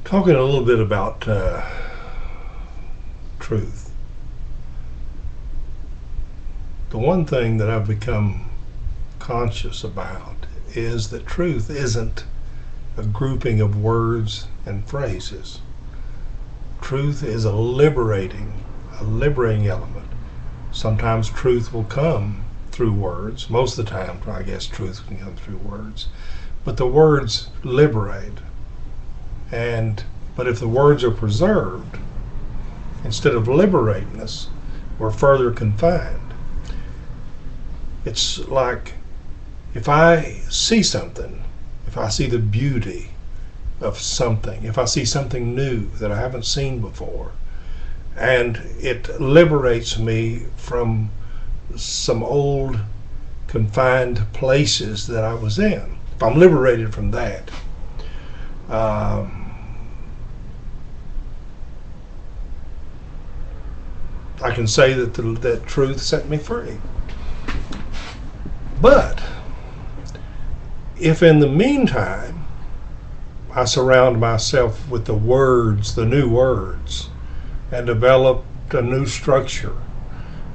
Talking a little bit about truth. The one thing that I've become conscious about is that truth isn't a grouping of words and phrases. Truth is a liberating element. Sometimes truth will come through words. Most of the time, I guess, truth can come through words. But the words liberate. But if the words are preserved, instead of liberating us, we're further confined. It's like if I see something, if I see the beauty of something, if I see something new that I haven't seen before, and it liberates me from some old confined places that I was in. If I'm liberated from that, I can say that that truth set me free. But if in the meantime I surround myself with the words, the new words, and develop a new structure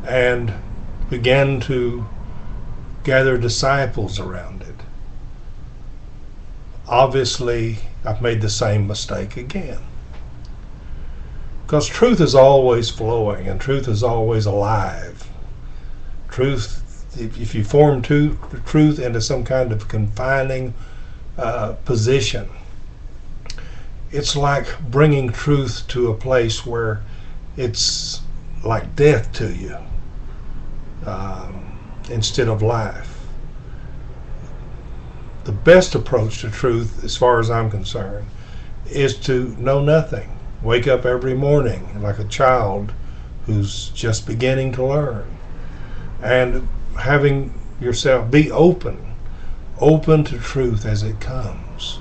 and begin to gather disciples around it, obviously I've made the same mistake again. Because truth is always flowing and truth is always alive. Truth, if you form truth into some kind of confining position, it's like bringing truth to a place where it's like death to you instead of life. The best approach to truth, as far as I'm concerned, is to know nothing. Wake up every morning like a child who's just beginning to learn, and having yourself be open to truth as it comes.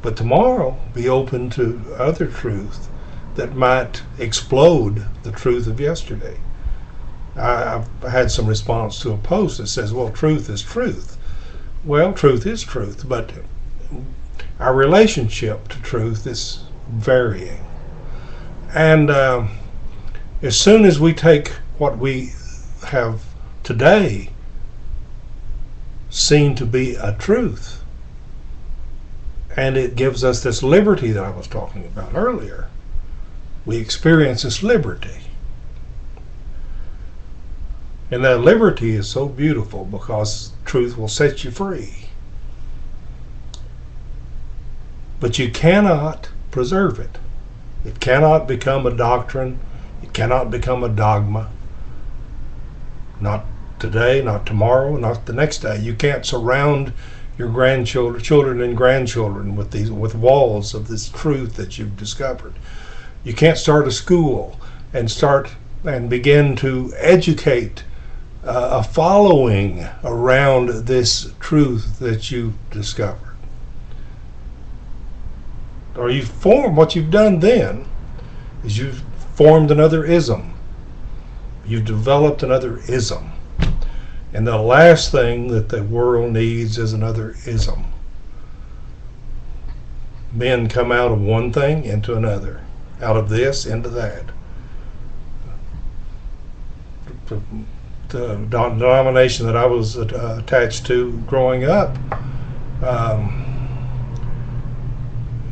But tomorrow, be open to other truth that might explode the truth of yesterday. I've had some response to a post that says, well, truth is truth. Well, truth is truth, but our relationship to truth is varying. And as soon as we take what we have today seen to be a truth, and it gives us this liberty that I was talking about earlier, we experience this liberty. And that liberty is so beautiful because truth will set you free. But you cannot preserve it. It cannot become a doctrine. It cannot become a dogma. Not today, not tomorrow, not the next day. You can't surround your children and grandchildren with walls of this truth that you've discovered. You can't start a school and begin to educate a following around this truth that you've discovered. Or what you've done then is you've formed another ism. You've developed another ism. And the last thing that the world needs is another ism. Men come out of one thing into another, out of this into that. The denomination that I was attached to growing up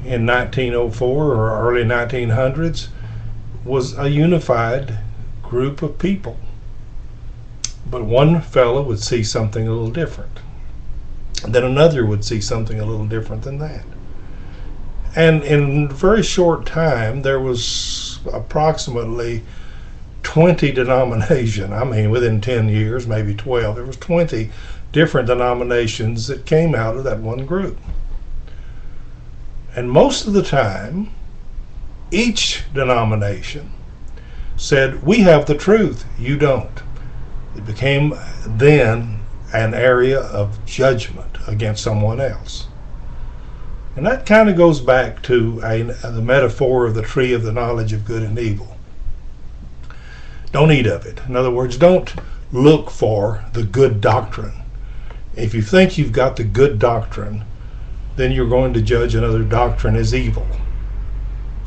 in 1904 or early 1900s was a unified group of people. But one fellow would see something a little different. Then another would see something a little different than that. And in a very short time, there was approximately 20 denominations. I mean, within 10 years, maybe 12, there was 20 different denominations that came out of that one group. And most of the time, each denomination said, we have the truth, you don't. It became then an area of judgment against someone else. And that kind of goes back to the metaphor of the tree of the knowledge of good and evil. Don't eat of it. In other words, don't look for the good doctrine. If you think you've got the good doctrine, then you're going to judge another doctrine as evil.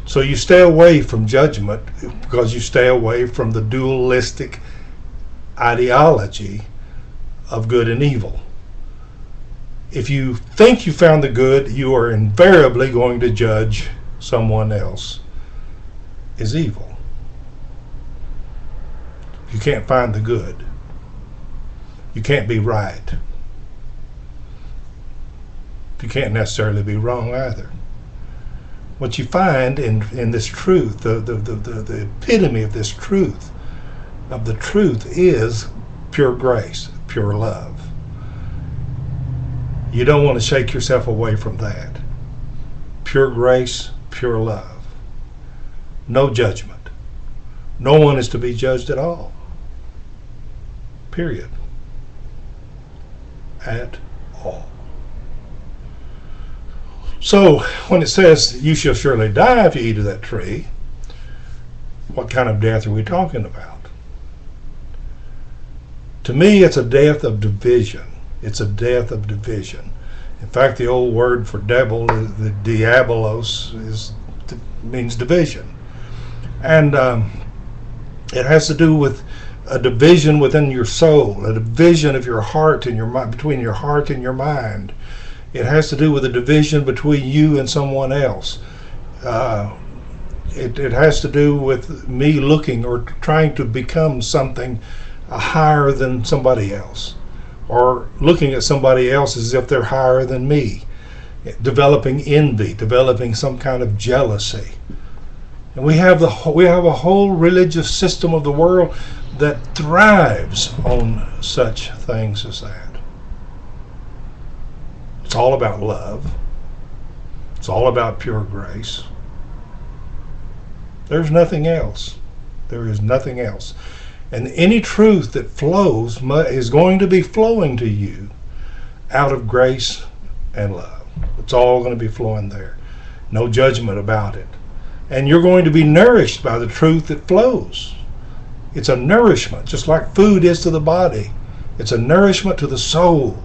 So you stay away from judgment because you stay away from the dualistic ideology of good and evil. If you think you found the good, you are invariably going to judge someone else as evil. You can't find the good. You can't be right. You can't necessarily be wrong either. What you find in this truth, the epitome of this truth, of the truth, is pure grace, pure love. You don't want to shake yourself away from that. Pure grace, pure love. No judgment. No one is to be judged at all. Period. At all. So, when it says, you shall surely die if you eat of that tree, what kind of death are we talking about? To me, it's a death of division. It's a death of division. In fact, the old word for devil, the diabolos, means division. And it has to do with a division within your soul, a division of your heart and your mind, between your heart and your mind. It has to do with a division between you and someone else. It has to do with me looking or trying to become something higher than somebody else, or looking at somebody else as if they're higher than me, developing envy, developing some kind of jealousy. And we have a whole religious system of the world that thrives on such things as that. It's all about love. It's all about pure grace. There's nothing else. There is nothing else. And any truth that flows is going to be flowing to you out of grace and love. It's all going to be flowing there. No judgment about it. And you're going to be nourished by the truth that flows. It's a nourishment, just like food is to the body. It's a nourishment to the soul.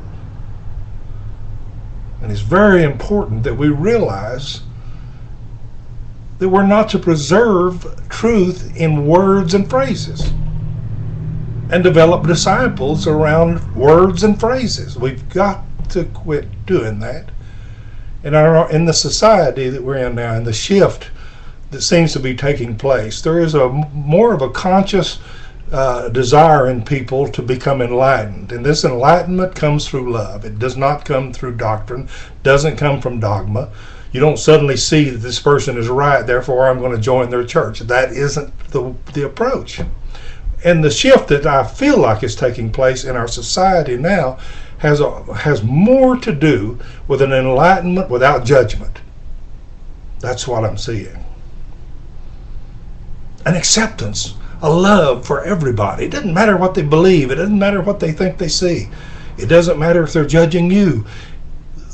And it's very important that we realize that we're not to preserve truth in words and phrases and develop disciples around words and phrases. We've got to quit doing that. In the society that we're in now, in the shift that seems to be taking place, there is more of a conscious desire in people to become enlightened. And this enlightenment comes through love. It does not come through doctrine, doesn't come from dogma. You don't suddenly see that this person is right, therefore I'm going to join their church. That isn't the approach. And the shift that I feel like is taking place in our society now has more to do with an enlightenment without judgment. That's what I'm seeing. An acceptance, a love for everybody. It doesn't matter what they believe. It doesn't matter what they think they see. It doesn't matter if they're judging you.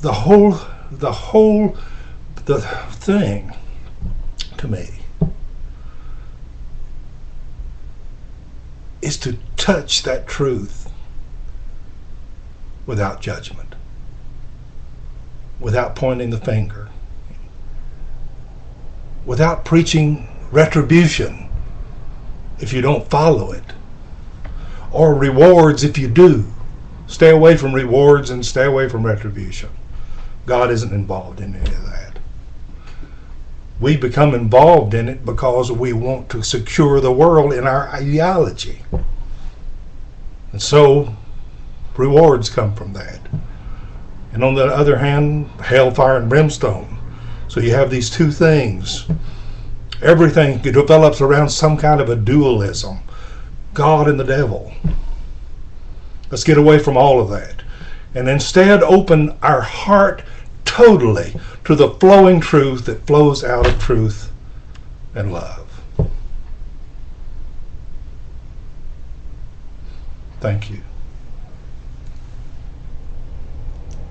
The thing, to me, is to touch that truth without judgment, without pointing the finger, without preaching retribution if you don't follow it, or rewards if you do. Stay away from rewards and stay away from retribution. God isn't involved in any of that. We become involved in it because we want to secure the world in our ideology. And so rewards come from that. And on the other hand, hellfire and brimstone. So you have these two things. Everything develops around some kind of a dualism. God and the devil. Let's get away from all of that. And instead open our heart totally to the flowing truth that flows out of truth and love. Thank you.